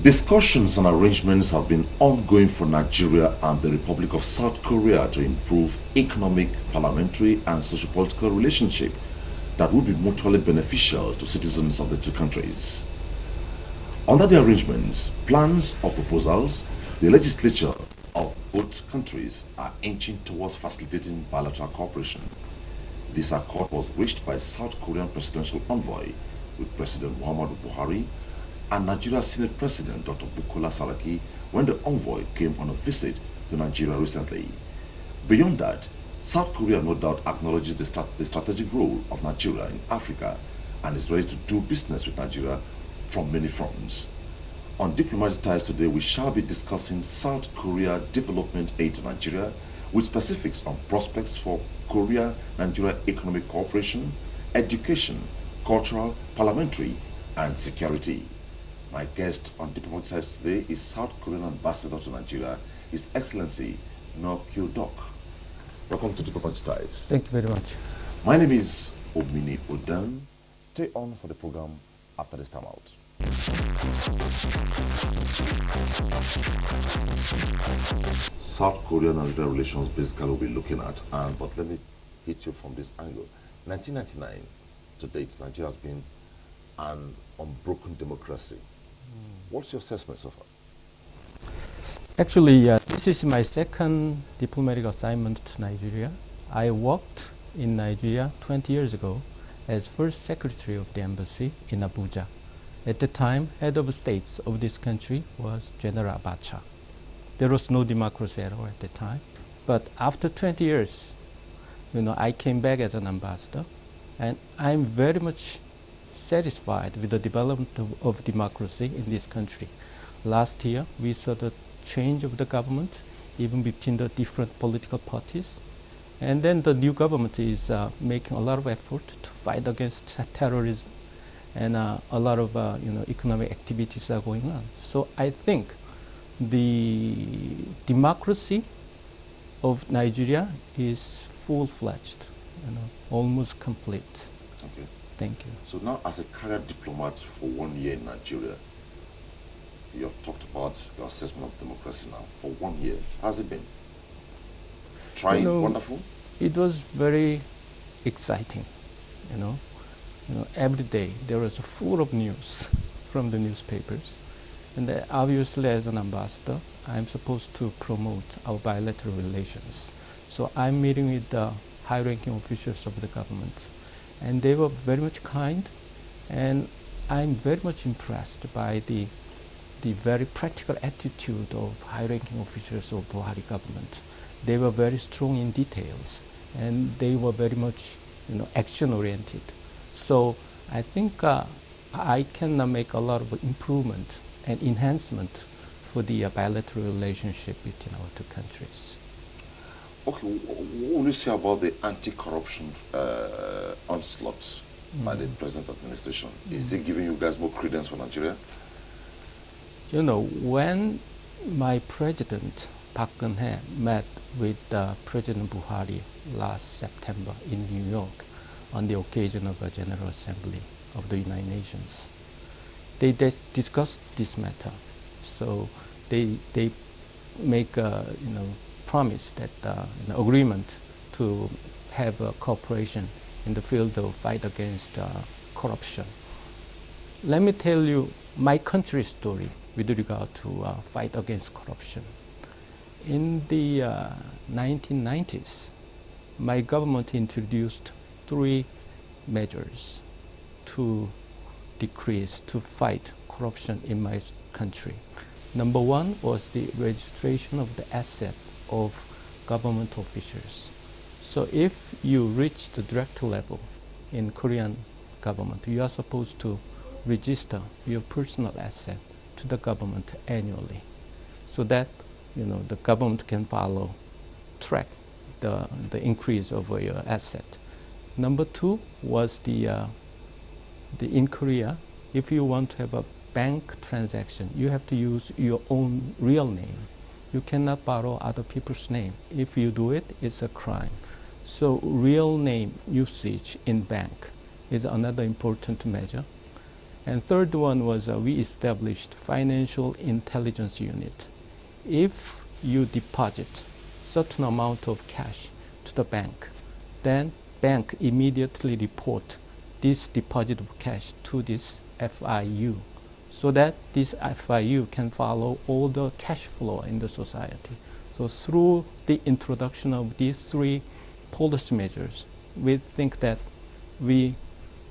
Discussions and arrangements have been ongoing for Nigeria and the Republic of South Korea to improve economic, parliamentary, and socio-political relationship that would be mutually beneficial to citizens of the two countries. Under the arrangements, plans or proposals, the legislature of both countries are inching towards facilitating bilateral cooperation. This accord was reached by South Korean presidential envoy with President Muhammadu Buhari and Nigeria's Senate President Dr. Bukola Saraki when the envoy came on a visit to Nigeria recently. Beyond that, South Korea no doubt acknowledges the strategic role of Nigeria in Africa and is ready to do business with Nigeria from many fronts. On Diplomatic Ties today, we shall be discussing South Korea development aid to Nigeria with specifics on prospects for Korea-Nigeria economic cooperation, education, cultural, parliamentary, and security. My guest on Diplomatic Ties today is South Korean Ambassador to Nigeria, His Excellency Noh Kyu-duk. Welcome to Diplomatic Ties. Thank you very much. My name is Omini Odan. Stay on for the program after this time out. South Korea-Nigeria relations basically we'll be looking at, but let me hit you from this angle. 1999 to date, Nigeria has been an unbroken democracy. What's your assessment so far? Actually, this is my second diplomatic assignment to Nigeria. I worked in Nigeria 20 years ago as first secretary of the embassy in Abuja. At the time, head of states of this country was General Abacha. There was no democracy at all at the time. But after 20 years, I came back as an ambassador, and I'm very much satisfied with the development of democracy in this country. Last year, we saw the change of the government, even between the different political parties. And then the new government is making a lot of effort to fight against terrorism, and a lot of economic activities are going on. So I think the democracy of Nigeria is full-fledged, almost complete. Okay. Thank you. So now, as a career diplomat for 1 year in Nigeria, you have talked about your assessment of democracy now. For 1 year, how's it been? Trying, wonderful? It was very exciting, every day there was full of news from the newspapers. And obviously, as an ambassador, I'm supposed to promote our bilateral relations. So I'm meeting with the high-ranking officials of the government. And they were very much kind, and I'm very much impressed by the very practical attitude of high-ranking officials of Buhari government. They were very strong in details, and they were very much, action-oriented. So I think I can make a lot of improvement and enhancement for the bilateral relationship between our two countries. Okay, what will you say about the anti-corruption onslaught by the present administration? Is it giving you guys more credence for Nigeria? When my president, Park Geun-hye, met with President Buhari last September in New York on the occasion of a General Assembly of the United Nations, they discussed this matter. So they make a promise that agreement to have cooperation in the field of fight against corruption. Let me tell you my country's story with regard to fight against corruption. In the 1990s, my government introduced 3 measures to fight corruption in my country. Number 1 was the registration of the asset of government officials. So if you reach the director level in Korean government, you are supposed to register your personal asset to the government annually, so that the government can track the increase of your asset. Number two was the in Korea, if you want to have a bank transaction, you have to use your own real name. You cannot borrow other people's name. If you do it, it's a crime. So real name usage in bank is another important measure. And third one was we established financial intelligence unit. If you deposit certain amount of cash to the bank, then bank immediately report this deposit of cash to this FIU, so that this FIU can follow all the cash flow in the society. So through the introduction of these three policy measures, we think that we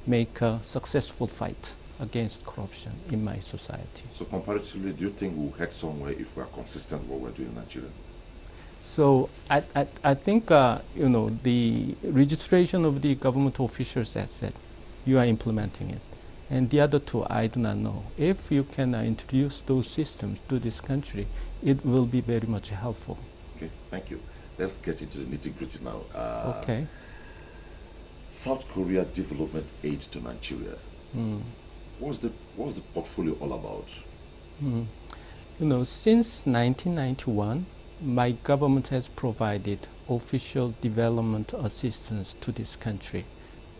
make a successful fight against corruption in my society. So comparatively, do you think we'll head somewhere if we are consistent with what we're doing in Nigeria? So I think the registration of the government officials, as said, you are implementing it. And the other two, I do not know. If you can introduce those systems to this country, it will be very much helpful. Okay, thank you. Let's get into the nitty-gritty now. Okay. South Korea development aid to Nigeria. What's the portfolio all about? Since 1991, my government has provided official development assistance to this country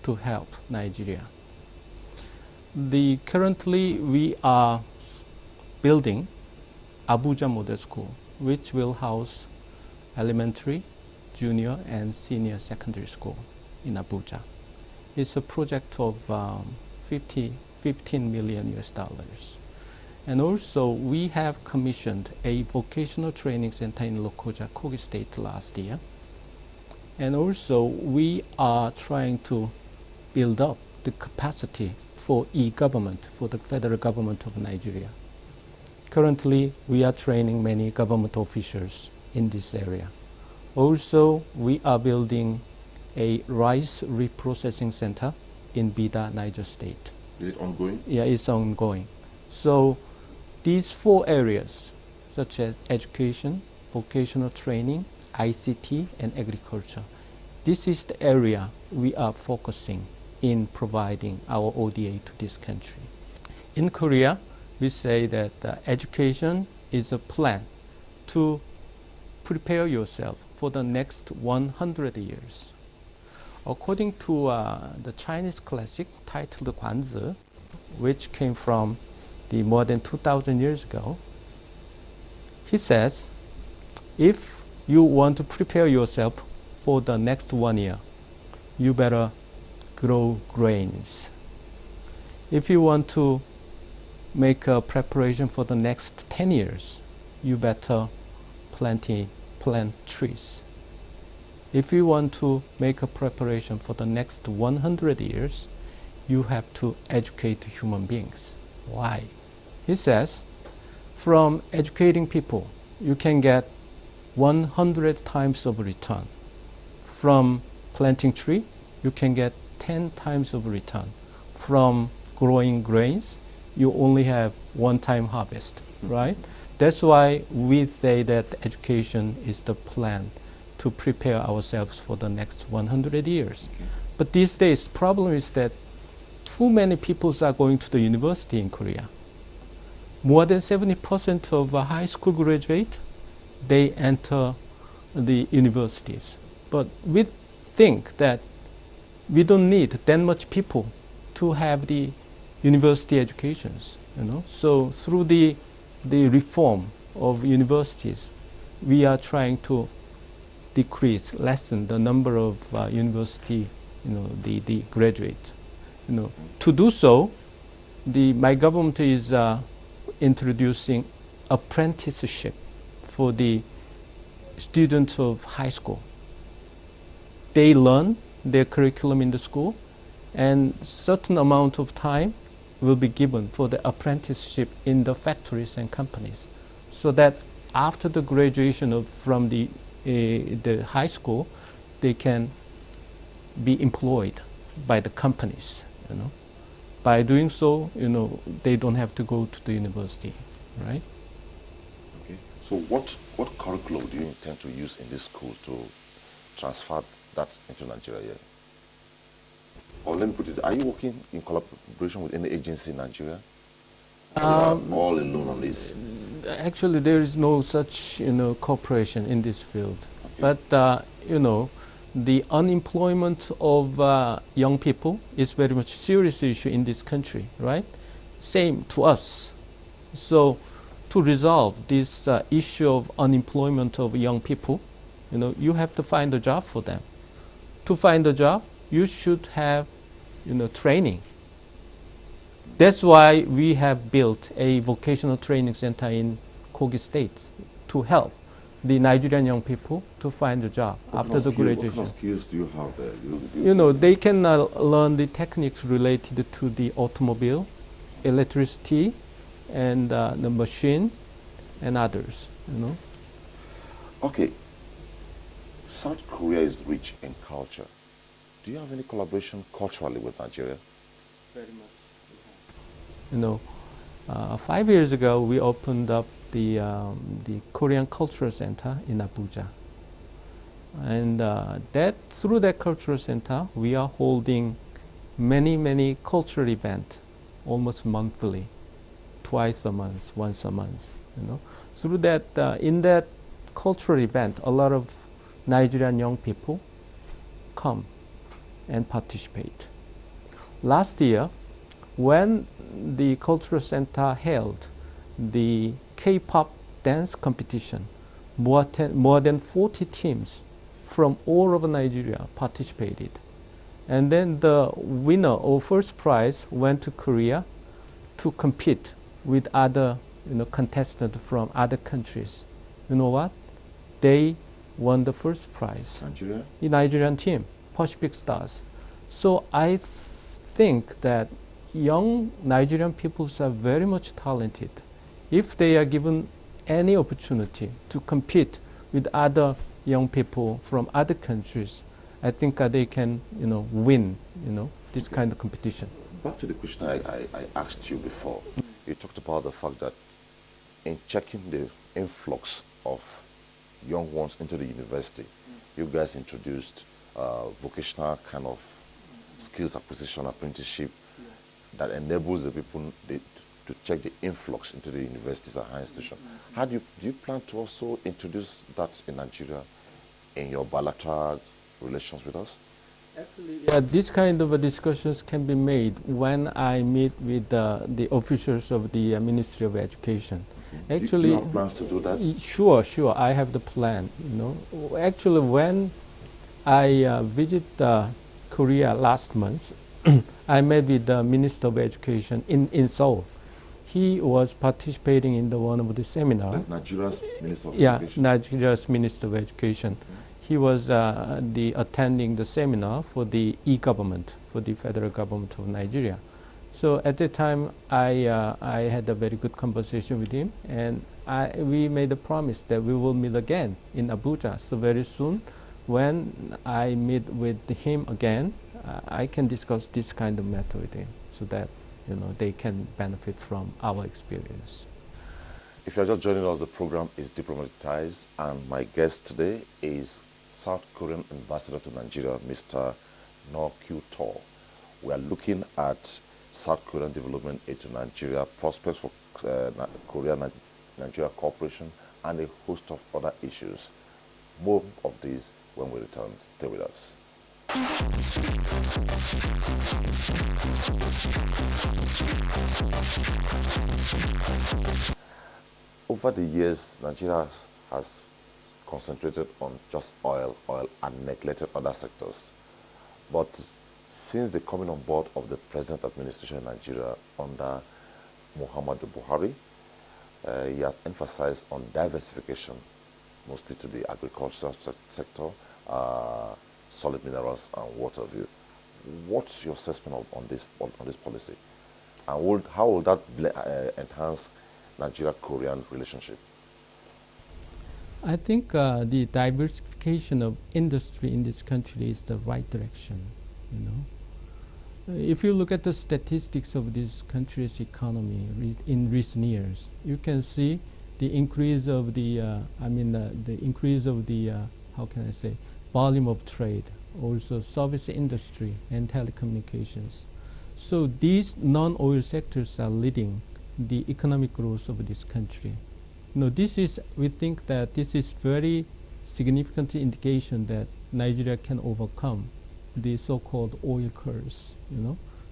to help Nigeria. Currently, we are building Abuja Model School, which will house elementary, junior, and senior secondary school in Abuja. It's a project of 15 million US dollars. And also, we have commissioned a vocational training center in Lokoja, Kogi State last year. And also, we are trying to build up the capacity for e-government, for the federal government of Nigeria. Currently, we are training many government officials in this area. Also, we are building a rice reprocessing center in Bida, Niger State. Is it ongoing? Yeah, it's ongoing. So these four areas, such as education, vocational training, ICT, and agriculture, this is the area we are focusing in providing our ODA to this country. In Korea, we say that education is a plan to prepare yourself for the next 100 years. According to the Chinese classic titled Guanzi, which came from more than 2,000 years ago, he says, if you want to prepare yourself for the next 1 year, you better grow grains. If you want to make a preparation for the next 10 years, you better plant trees. If you want to make a preparation for the next 100 years, you have to educate human beings. Why? He says, from educating people, you can get 100 times of return. From planting tree, you can get 10 times of return. From growing grains, you only have one-time harvest, right? That's why we say that education is the plan to prepare ourselves for the next 100 years. Okay. But these days, the problem is that too many people are going to the university in Korea. More than 70% of high school graduate, they enter the universities. But we think that we don't need that much people to have the university educations. So through the reform of universities, we are trying to lessen the number of university, the graduates. To do so, my government is introducing apprenticeship for the students of high school. They learn their curriculum in the school, and certain amount of time will be given for the apprenticeship in the factories and companies, so that after the graduation from the high school, they can be employed by the companies. By doing so, they don't have to go to the university, right? Okay. So what curriculum do you intend to use in this school to transfer that into Nigeria? Or let me put it, are you working in collaboration with any agency in Nigeria? Or you are all alone on this? Actually, there is no such cooperation in this field. Okay. But the unemployment of young people is very much a serious issue in this country, right? Same to us. So, to resolve this issue of unemployment of young people, you have to find a job for them. To find a job, you should have, training. That's why we have built a vocational training center in Kogi State to help the Nigerian young people to find a job after the graduation. What kind of skills do you have there? They can learn the techniques related to the automobile, electricity, and the machine, and others. Okay. South Korea is rich in culture. Do you have any collaboration culturally with Nigeria? Very much. 5 years ago, we opened up the Korean Cultural Center in Abuja. And through that cultural center, we are holding many cultural events, almost monthly, twice a month, once a month. Through that, in that cultural event, a lot of Nigerian young people come and participate. Last year, when the cultural center held the K-pop dance competition, more than 40 teams from all over Nigeria participated. And then the winner or first prize went to Korea to compete with other contestants from other countries. You know what? They won the first prize. Nigeria? The Nigerian team, Pacific Stars. So I think that young Nigerian people are very much talented. If they are given any opportunity to compete with other young people from other countries, I think they can, win, this kind of competition. Back to the question I asked you before. You talked about the fact that in checking the influx of young ones into the university, you guys introduced vocational kind of skills acquisition apprenticeship that enables the people to check the influx into the universities and higher institutions. How do you plan to also introduce that in Nigeria in your bilateral relations with us? Actually, yeah, this kind of discussions can be made when I meet with the officials of the Ministry of Education. Okay. Actually, do you have plans to do that? Sure, I have the plan. Actually, when I visit Korea last month, I met with the Minister of Education in Seoul. He was participating in one of the seminars. That's Nigeria's Minister of Yeah, Education? Nigeria's Minister of Education. He was attending the seminar for the e-government, for the federal government of Nigeria. So at the time, I had a very good conversation with him, and we made a promise that we will meet again in Abuja. So very soon, when I meet with him again, I can discuss this kind of matter with him, so that they can benefit from our experience. If you're just joining us, the program is Diplomatic Ties, and my guest today is South Korean Ambassador to Nigeria, Mr. Noh Kyu-toh. We are looking at South Korean development into Nigeria, prospects for Korea-Nigeria cooperation, and a host of other issues. More of these when we return. Stay with us. Over the years, Nigeria has concentrated on just oil, and neglected other sectors. But since the coming on board of the present administration in Nigeria under Muhammadu Buhari, he has emphasized on diversification, mostly to the agricultural sector, solid minerals and water view. What's your assessment on this policy? And how will that enhance Nigeria-Korean relationship? I think the diversification of industry in this country is the right direction. If you look at the statistics of this country's economy in recent years, you can see the increase of the how can I say, volume of trade also service industry and telecommunications. So these non-oil sectors are leading the economic growth of this country. We think that this is very significant indication that Nigeria can overcome the so-called oil curse.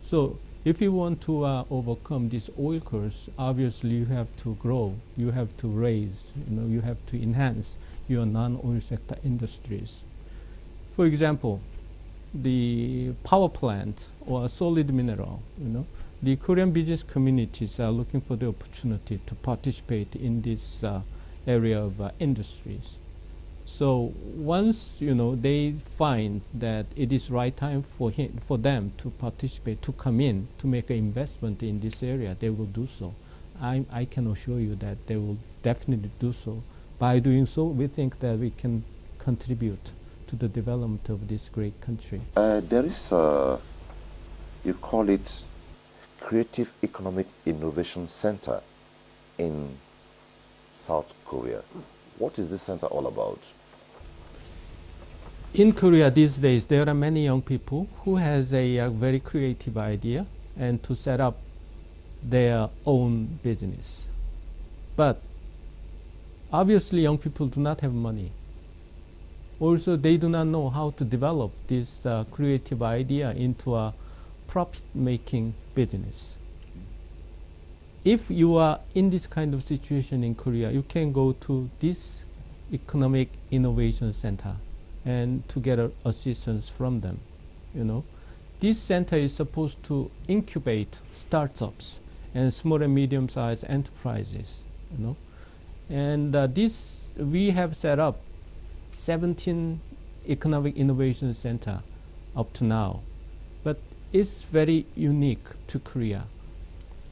So if you want to overcome this oil curse, obviously you have to grow, you have to raise, you have to enhance your non-oil sector industries. For example, the power plant or solid mineral, the Korean business communities are looking for the opportunity to participate in this area of industries. So once they find that it is right time for them to participate, to come in, to make an investment in this area, they will do so. I can assure you that they will definitely do so. By doing so, we think that we can contribute to the development of this great country. There is you call it Creative Economic Innovation Center in South Korea. What is this center all about? In Korea these days, there are many young people who has a very creative idea and to set up their own business. But obviously young people do not have money. Also, they do not know how to develop this creative idea into a profit-making business. If you are in this kind of situation in Korea, you can go to this Economic Innovation Center and to get assistance from them. This center is supposed to incubate startups and small and medium-sized enterprises. And we have set up 17 Economic Innovation Center up to now, but it's very unique to Korea.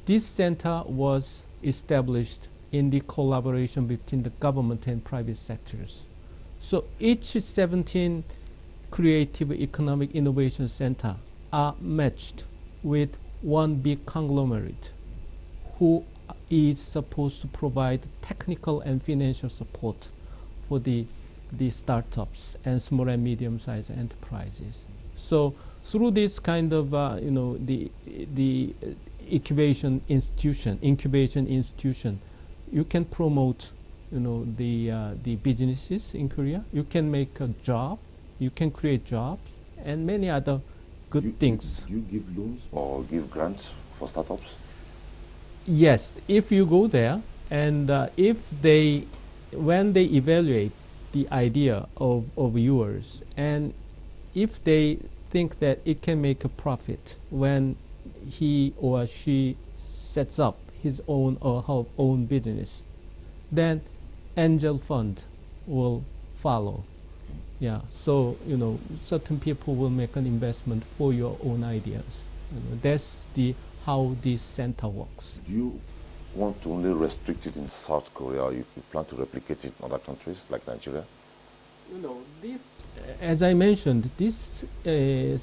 This center was established in the collaboration between the government and private sectors. So each 17 Creative Economic Innovation Center are matched with one big conglomerate who is supposed to provide technical and financial support for the startups and small and medium-sized enterprises. So through this kind of the incubation institution, you can promote the businesses in Korea. You can make a job, you can create jobs, and many other good things. Do you give loans or give grants for startups? Yes, if you go there and when they evaluate the idea of yours, and if they think that it can make a profit when he or she sets up his own or her own business, then angel fund will follow. Yeah, so certain people will make an investment for your own ideas. That's how this center works. Do you want to only restrict it in South Korea, or you plan to replicate it in other countries like Nigeria? As I mentioned, this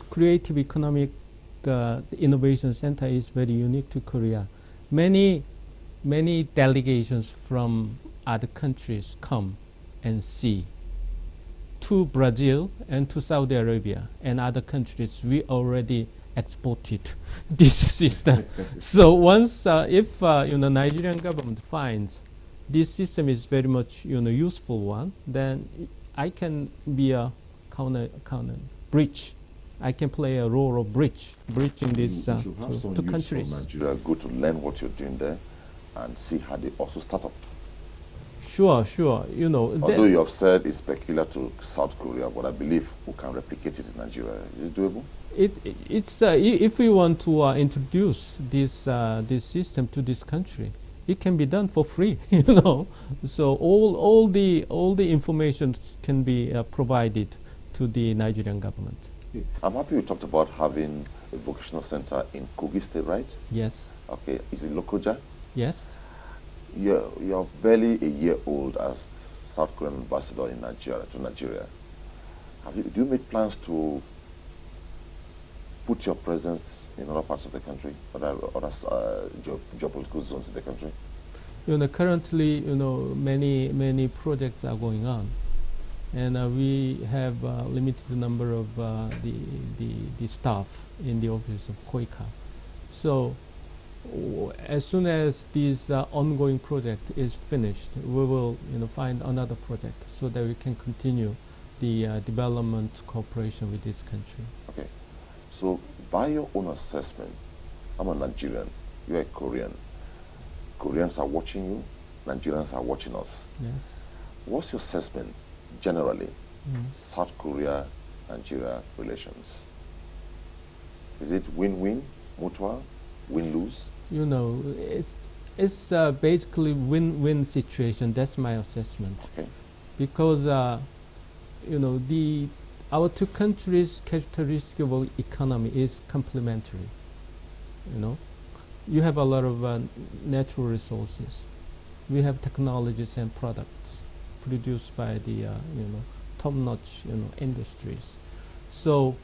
Creative Economic Innovation Center is very unique to Korea. Many delegations from other countries come and see. To Brazil and to Saudi Arabia and other countries, we already exported this system. So once, if Nigerian government finds this system is very much useful one, then I can be a counter bridge. I can play a role of bridging this to countries. From Nigeria go to learn what you're doing there and see how they also start up. Sure. Although you have said it's peculiar to South Korea, but I believe we can replicate it in Nigeria. Is it doable? It's if we want to introduce this system to this country, it can be done for free. So all the information can be provided to the Nigerian government. Okay. I'm happy you talked about having a vocational center in Kogi State, right? Yes. Okay. Is it Lokoja? Yes. You're barely a year old as South Korean ambassador in Nigeria. Do you make plans to put your presence in other parts of the country, other geopolitical zones in the country? Currently, many projects are going on. and we have a limited number of the staff in the office of KOICA. So as soon as this ongoing project is finished, we will find another project so that we can continue the development cooperation with this country. Okay. So by your own assessment, I'm a Nigerian, you're a Korean. Koreans are watching you, Nigerians are watching us. Yes. What's your assessment generally, South Korea-Nigeria relations? Is it win-win, mutual, win-lose? It's basically win-win situation. That's my assessment. Okay. Because our two countries' characteristic of economy is complementary. You have a lot of natural resources. We have technologies and products produced by the top-notch industries. So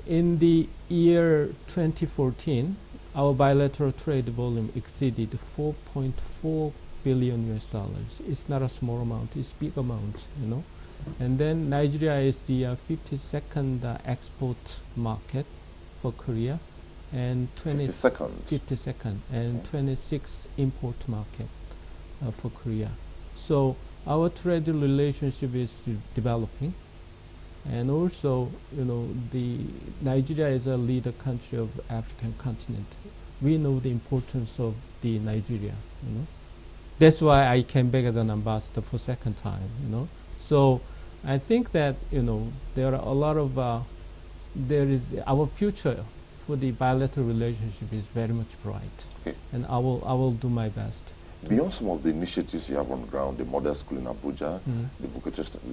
in the year 2014, our bilateral trade volume exceeded 4.4 billion US dollars. It's not a small amount, it's a big amount, And then Nigeria is the 52nd export market for Korea, and 52nd and 26th import market for Korea. So our trade relationship is developing, and also the Nigeria is a leader country of African continent. We know the importance of the Nigeria. That's why I came back as an ambassador for second time. So I think that there are a lot of there is our future for the bilateral relationship is very much bright, okay. And I will do my best. Beyond some of the initiatives you have on ground, the model school in Abuja, the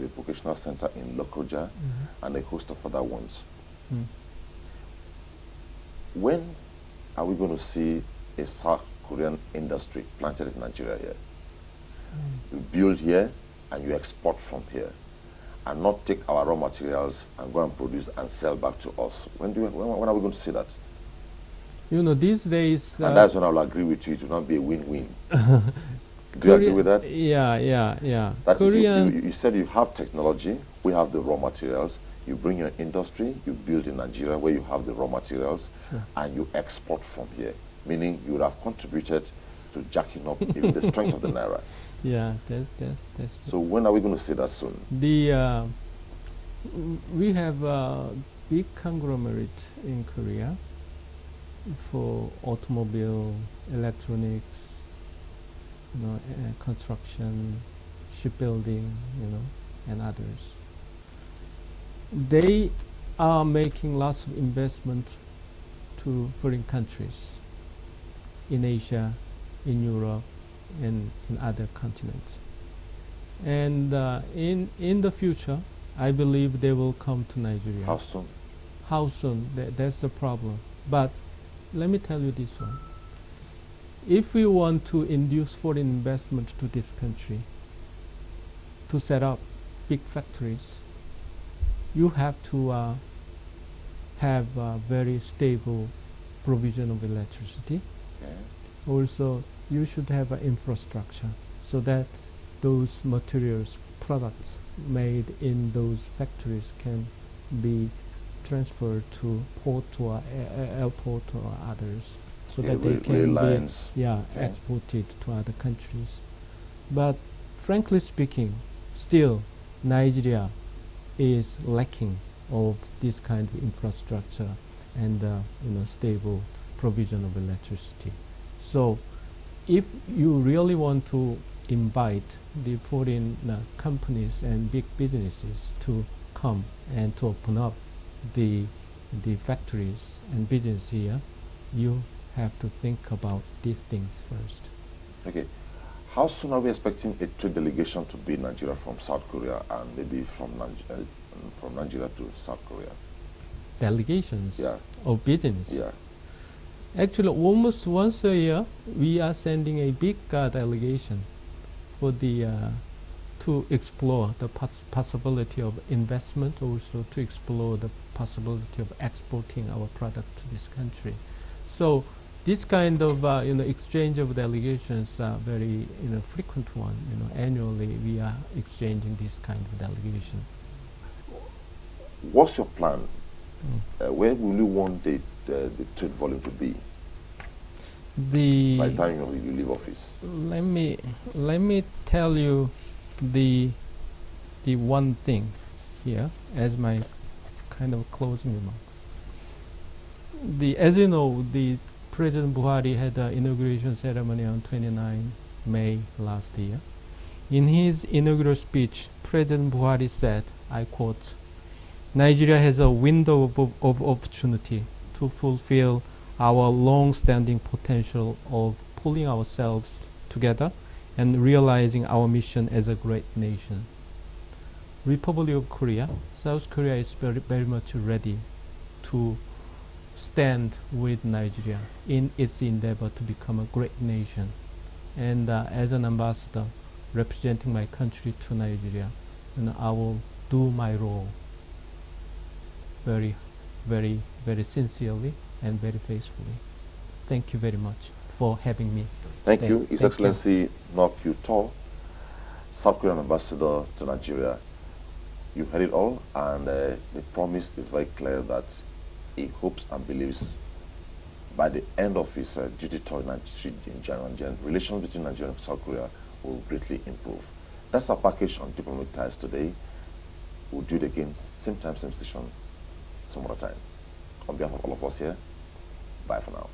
vocational center in Lokoja, and a host of other ones. When are we going to see a South Korean industry planted in Nigeria here? You build here and you export from here, and not take our raw materials and go and produce and sell back to us. When are we going to see that? These days... and that's when I will agree with you. It will not be a win-win. Do you agree with that? Yeah. That Korean, you said you have technology, we have the raw materials, you bring your industry, you build in Nigeria where you have the raw materials, and you export from here, meaning you would have contributed to jacking up even the strength of the Naira. Yeah, that's so when are we going to see that soon? We have a big conglomerate in Korea for automobile, electronics, construction, shipbuilding, and others. They are making lots of investment to foreign countries in Asia, in Europe, and in other continents. And in the future, I believe they will come to Nigeria. How soon? How soon? That's the problem. But let me tell you this one. If we want to induce foreign investment to this country, to set up big factories, you have to have a very stable provision of electricity. Okay. Also, you should have an infrastructure so that those materials, products made in those factories can be transferred to port or airport or others, so that they can be exported to other countries. But frankly speaking, still Nigeria is lacking of this kind of infrastructure and stable provision of electricity. So if you really want to invite the foreign companies and big businesses to come and to open up the factories and business here, you have to think about these things first. Okay. How soon are we expecting a trade delegation to be in Nigeria from South Korea, and maybe from Nigeria to South Korea? Delegations of business? Yeah. Actually, almost once a year, we are sending a big delegation for to explore the possibility of investment, also to explore the possibility of exporting our product to this country. So this kind of exchange of delegations are very frequent one. Annually we are exchanging this kind of delegation. What's your plan? Where will you want the trade volume to be by the time you leave office? Let me tell you the one thing here as my kind of closing remarks. As you know, the President Buhari had an inauguration ceremony on 29 May last year. In his inaugural speech, President Buhari said, I quote, "Nigeria has a window of opportunity to fulfill our long-standing potential of pulling ourselves together and realizing our mission as a great nation. Republic of Korea, South Korea is very much ready to stand with Nigeria in its endeavor to become a great nation. And as an ambassador representing my country to Nigeria, I will do my role very, very, very sincerely and very faithfully. Thank you very much for having me. Thank you, His Excellency Nok Kyu-to, South Korean ambassador to Nigeria. You heard it all, and the promise is very clear that he hopes and believes by the end of his duty tour in January, relations between Nigeria and South Korea will greatly improve. That's our package on diplomatic ties today. We'll do it again, same time, same station, some other time. On behalf of all of us here, bye for now.